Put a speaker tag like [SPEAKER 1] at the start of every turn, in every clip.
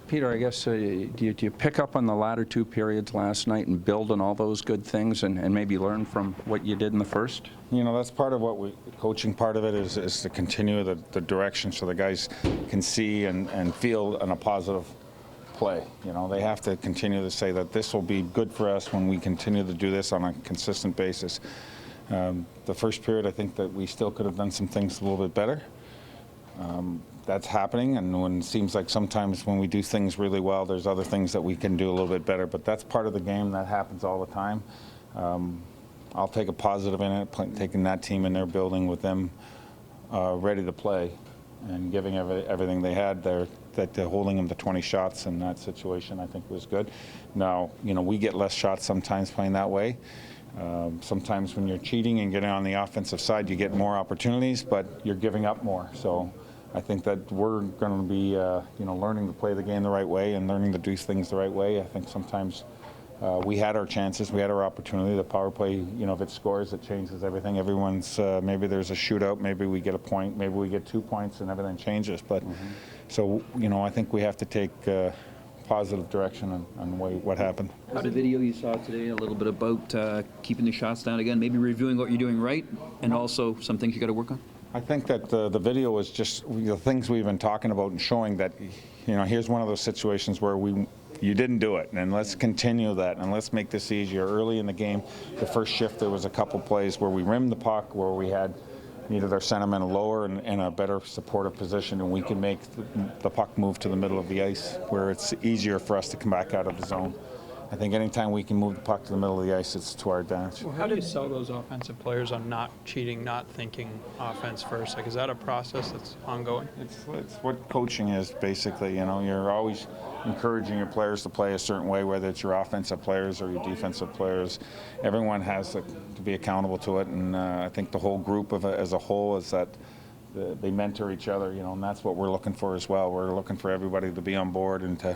[SPEAKER 1] Peter, I guess, do you pick up on the latter two periods last night and build on all those good things and maybe learn from what you did in the first?
[SPEAKER 2] You know, that's part of what the coaching part of it is to continue the direction so the guys can see and feel in a positive play. You know, they have to continue to say that this will be good for us when we continue to do this on a consistent basis. The first period, I think that we still could have done some things a little bit better. That's happening, and when it seems like sometimes when we do things really well, there's other things that we can do a little bit better, but that's part of the game. That happens all the time. I'll take a positive in it, taking that team in their building with them ready to play and giving everything they had there, that holding them to 20 shots in that situation I think was good. Now, you know, we get less shots sometimes playing that way. Sometimes when you're cheating and getting on the offensive side, you get more opportunities, but you're giving up more. So I think that we're going to be, you know, learning to play the game the right way and learning to do things the right way. I think sometimes we had our chances, we had our opportunity. The power play, you know, if it scores, it changes everything. Everyone's, maybe there's a shootout, maybe we get a point, maybe we get 2 points and everything changes. But so, you know, I think we have to take positive direction on what happened.
[SPEAKER 3] How the video you saw today, a little bit about keeping the shots down again, maybe reviewing what you're doing right, and also some things you got to work on?
[SPEAKER 2] I think that the video was just the things we've been talking about and showing that, you know, here's one of those situations where you didn't do it, and let's continue that, and let's make this easier. Early in the game, the first shift, there was a couple plays where we rimmed the puck, where we needed our centermen lower and in a better supportive position, and we can make the puck move to the middle of the ice, where it's easier for us to come back out of the zone. I think anytime we can move the puck to the middle of the ice, it's to our advantage.
[SPEAKER 4] Well, how do you sell those offensive players on not cheating, not thinking offense first? Like, is that a process that's ongoing?
[SPEAKER 2] It's what coaching is, basically. You know, you're always encouraging your players to play a certain way, whether it's your offensive players or your defensive players. Everyone has to be accountable to it, and I think the whole group as a whole is that they mentor each other, you know, and that's what we're looking for as well. We're looking for everybody to be on board and to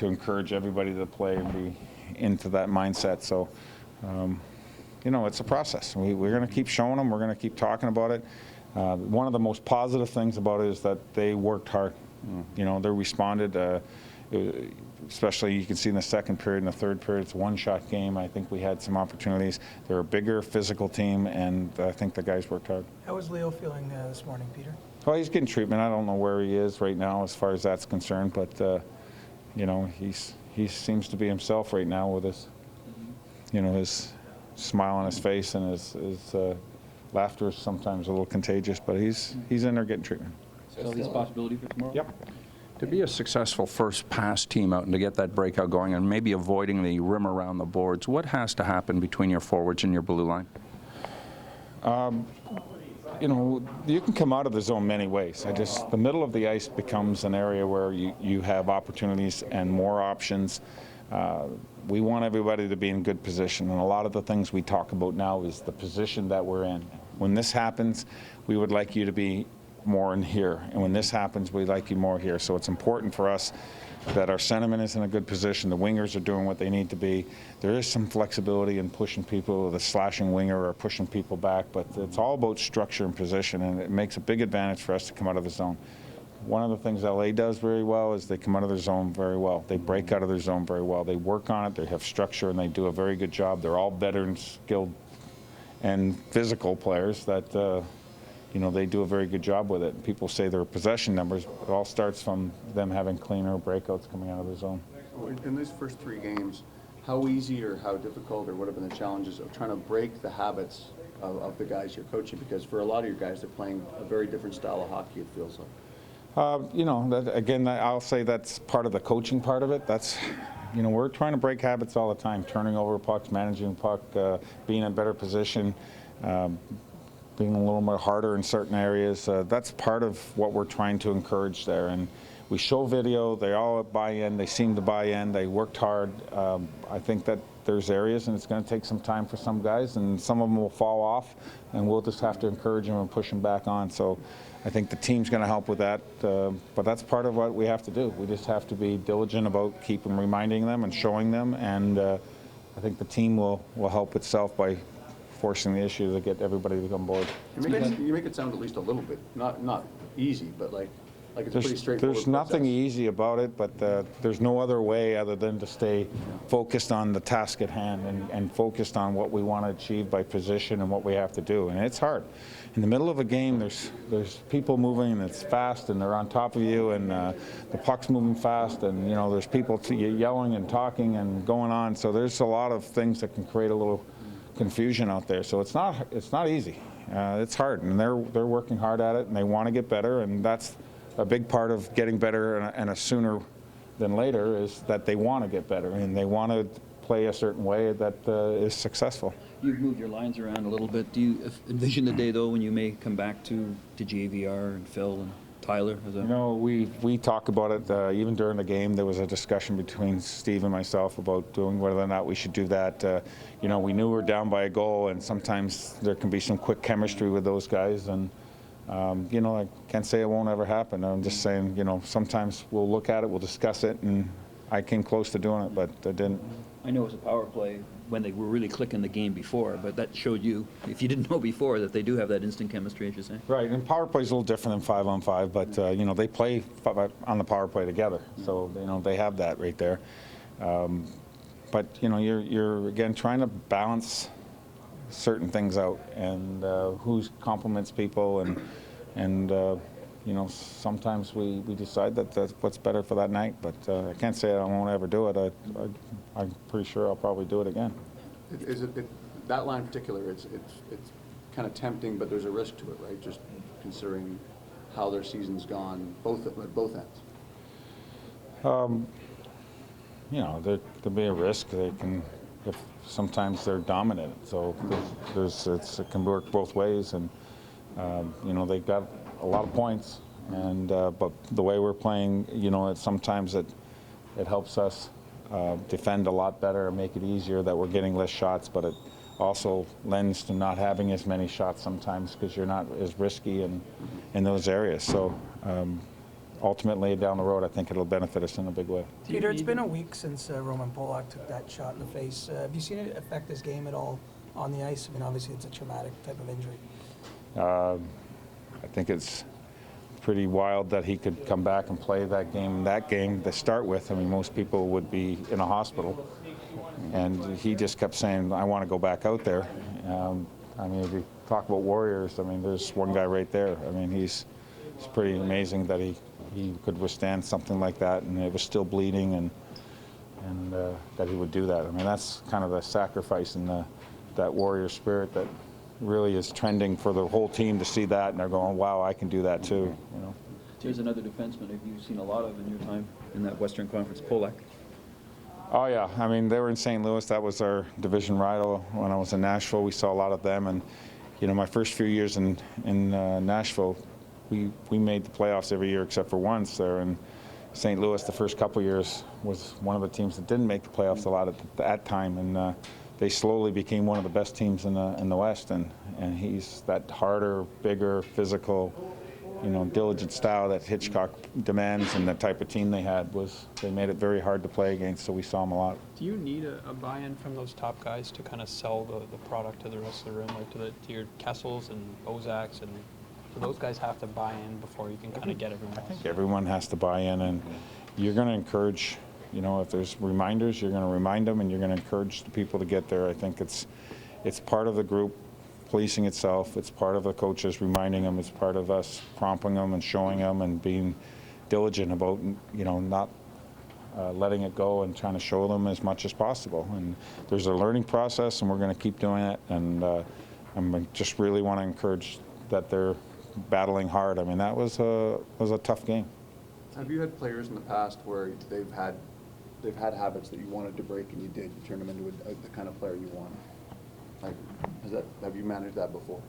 [SPEAKER 2] encourage everybody to play and be into that mindset. So, you know, it's a process. We're going to keep showing them. We're going to keep talking about it. One of the most positive things about it is that they worked hard. You know, they responded. Especially you can see in the second period and the third period, it's a one-shot game. I think we had some opportunities. They're a bigger physical team, and I think the guys worked hard.
[SPEAKER 5] How is Leo feeling this morning, Peter?
[SPEAKER 2] Well, he's getting treatment. I don't know where he is right now as far as that's concerned, but you know, he seems to be himself right now with his, you know, his smile on his face, and his laughter is sometimes a little contagious, but he's in there getting treatment.
[SPEAKER 3] So this possibility for tomorrow?
[SPEAKER 2] Yep.
[SPEAKER 1] To be a successful first pass team out and to get that breakout going and maybe avoiding the rim around the boards, what has to happen between your forwards and your blue line?
[SPEAKER 2] You know, you can come out of the zone many ways. The middle of the ice becomes an area where you have opportunities and more options. We want everybody to be in good position, and a lot of the things we talk about now is the position that we're in. When this happens, we would like you to be more in here, and when this happens, we'd like you more here. So it's important for us that our centerman is in a good position, the wingers are doing what they need to be. There is some flexibility in pushing people with a slashing winger or pushing people back, but it's all about structure and position, and it makes a big advantage for us to come out of the zone. One of the things LA does very well is they come out of their zone very well. They break out of their zone very well. They work on it, they have structure, and they do a very good job. They're all veterans, skilled, and physical players that you know, they do a very good job with it. People say their possession numbers, it all starts from them having cleaner breakouts coming out of the zone.
[SPEAKER 6] In these first 3 games, how easy or how difficult or what have been the challenges of trying to break the habits of the guys you're coaching? Because for a lot of your guys, they're playing a very different style of hockey, it feels like.
[SPEAKER 2] You know, again, I'll say that's part of the coaching part of it. That's, you know, we're trying to break habits all the time, turning over pucks, managing puck, being in a better position, being a little more harder in certain areas. That's part of what we're trying to encourage there. And we show video, they all buy in, they seem to buy in, they worked hard. I think that there's areas, and it's going to take some time for some guys, and some of them will fall off, and we'll just have to encourage them and push them back on. So I think the team's going to help with that, but that's part of what we have to do. We just have to be diligent about keeping reminding them and showing them, and I think the team will help itself by forcing the issue to get everybody to come on board.
[SPEAKER 6] You make it sound at least a little bit, not easy, but like Like it's pretty straightforward.
[SPEAKER 2] There's nothing
[SPEAKER 6] process.
[SPEAKER 2] easy about it, but there's no other way other than to stay focused on the task at hand and focused on what we want to achieve by position and what we have to do. And it's hard. In the middle of a game, there's people moving and it's fast and they're on top of you and the puck's moving fast and there's people yelling and talking and going on. So there's a lot of things that can create a little confusion out there. So it's not easy. It's hard, and they're working hard at it, and they want to get better, and that's a big part of getting better, and a sooner than later is that they want to get better, and they want to play a certain way that is successful.
[SPEAKER 3] You've moved your lines around a little bit. Do you envision the day, though, when you may come back to JVR and Phil and Tyler?
[SPEAKER 2] We talk about it even during the game. There was a discussion between Steve and myself about doing whether or not we should do that. We knew we were down by a goal, and sometimes there can be some quick chemistry with those guys. And I can't say it won't ever happen. I'm just saying, sometimes we'll look at it, we'll discuss it, and I came close to doing it, but I didn't.
[SPEAKER 3] I know it was a power play when they were really clicking the game before, but that showed you, if you didn't know before, that they do have that instant chemistry, as you say.
[SPEAKER 2] Right, and power play is a little different than 5-on-5, but they play on the power play together, so they have that right there. But you're again trying to balance certain things out, and who compliments people, and sometimes we decide that that's what's better for that night. But I can't say I won't ever do it. I'm pretty sure I'll probably do it again.
[SPEAKER 6] That line in particular? It's kind of tempting, but there's a risk to it, right? Just considering how their season's gone, both ends.
[SPEAKER 2] There could be a risk. They can, if sometimes they're dominant. So it can work both ways, and they've got a lot of points, and but the way we're playing, sometimes it helps us defend a lot better and make it easier that we're getting less shots, but it also lends to not having as many shots sometimes because you're not as risky in those areas. So ultimately down the road, I think it'll benefit us in a big way.
[SPEAKER 5] Peter, it's been a week since Roman Polak took that shot in the face. Have you seen it affect his game at all on the ice? I mean, obviously it's a traumatic type of injury.
[SPEAKER 2] I think it's pretty wild that he could come back and play that game to start with. I mean, most people would be in a hospital, and he just kept saying, I want to go back out there. I mean, if you talk about Warriors, I mean, there's one guy right there. I mean, it's pretty amazing that he could withstand something like that, and it was still bleeding, and that he would do that. I mean, that's kind of the sacrifice and that Warrior spirit that really is trending for the whole team to see that, and they're going, wow, I can do that too.
[SPEAKER 3] Here's another defenseman have you seen a lot of in your time in that Western Conference, Polak.
[SPEAKER 2] Oh yeah, I mean, they were in St. Louis. That was our division rival. When I was in Nashville, we saw a lot of them, and my first few years in Nashville, we made the playoffs every year except for once there. And St. Louis, the first couple years, was one of the teams that didn't make the playoffs a lot at that time, and they slowly became one of the best teams in the West. And he's that harder, bigger, physical, diligent style that Hitchcock demands, and the type of team they had they made it very hard to play against. So we saw him a lot.
[SPEAKER 4] Do you need a buy-in from those top guys to kind of sell the product to the rest of the room, like to your Kessels and Bozaks, and do those guys have to buy in before you can kind of get everyone else?
[SPEAKER 2] I think everyone has to buy in, and you're going to encourage, if there's reminders, you're going to remind them, and you're going to encourage the people to get there. I think it's part of the group policing itself. It's part of the coaches reminding them. It's part of us prompting them and showing them and being diligent about, not letting it go and trying to show them as much as possible. And there's a learning process, and we're going to keep doing it. And I just really want to encourage that they're battling hard. I mean, that was a tough game.
[SPEAKER 6] Have you had players in the past where they've had habits that you wanted to break and you did? You turned them into the kind of player you wanted. Have you managed that before?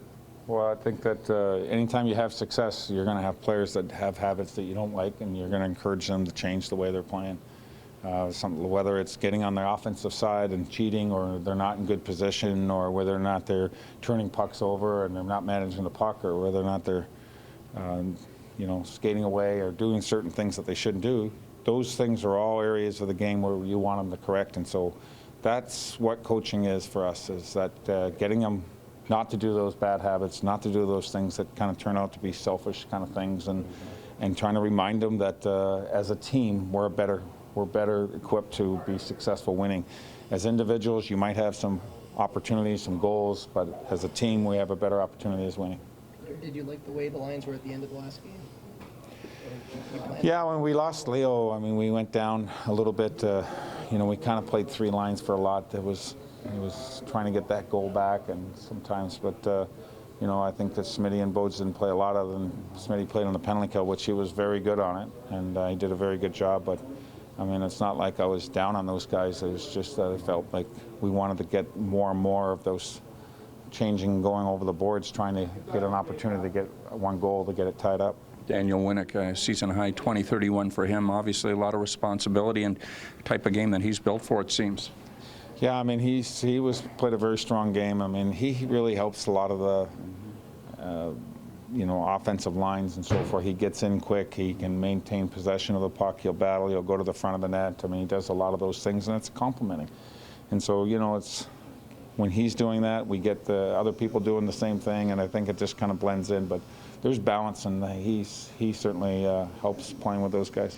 [SPEAKER 2] Well, I think that anytime you have success, you're going to have players that have habits that you don't like, and you're going to encourage them to change the way they're playing. Whether it's getting on their offensive side and cheating, or they're not in good position, or whether or not they're turning pucks over and they're not managing the puck, or whether or not they're skating away or doing certain things that they shouldn't do. Those things are all areas of the game where you want them to correct, and so that's what coaching is for us, is that getting them not to do those bad habits, not to do those things that kind of turn out to be selfish kind of things, and and trying to remind them that as a team, we're better equipped to be successful winning. As individuals, you might have some opportunities, some goals, but as a team, we have a better opportunity as winning.
[SPEAKER 7] Did you like the way the Lions were at the end of the last game?
[SPEAKER 2] Yeah, when we lost Leo, I mean, we went down a little bit. You know, we kind of played three lines for a lot. It was trying to get that goal back, and sometimes, but you know, I think that Smitty and Bodes didn't play a lot other than Smitty played on the penalty kill, which he was very good on it, and he did a very good job. But I mean, it's not like I was down on those guys. It was just that I felt like we wanted to get more and more of those changing, going over the boards, trying to get an opportunity to get one goal to get it tied up.
[SPEAKER 1] Daniel Winnick, season high 20-31 for him. Obviously, a lot of responsibility and type of game that he's built for, it seems.
[SPEAKER 2] Yeah, I mean, he played a very strong game. I mean, he really helps a lot of the you know, offensive lines and so forth. He gets in quick. He can maintain possession of the puck. He'll battle. He'll go to the front of the net. I mean, he does a lot of those things, and it's complimenting. And so, you know, it's when he's doing that, we get the other people doing the same thing, and I think it just kind of blends in. But there's balance, and he certainly helps playing with those guys.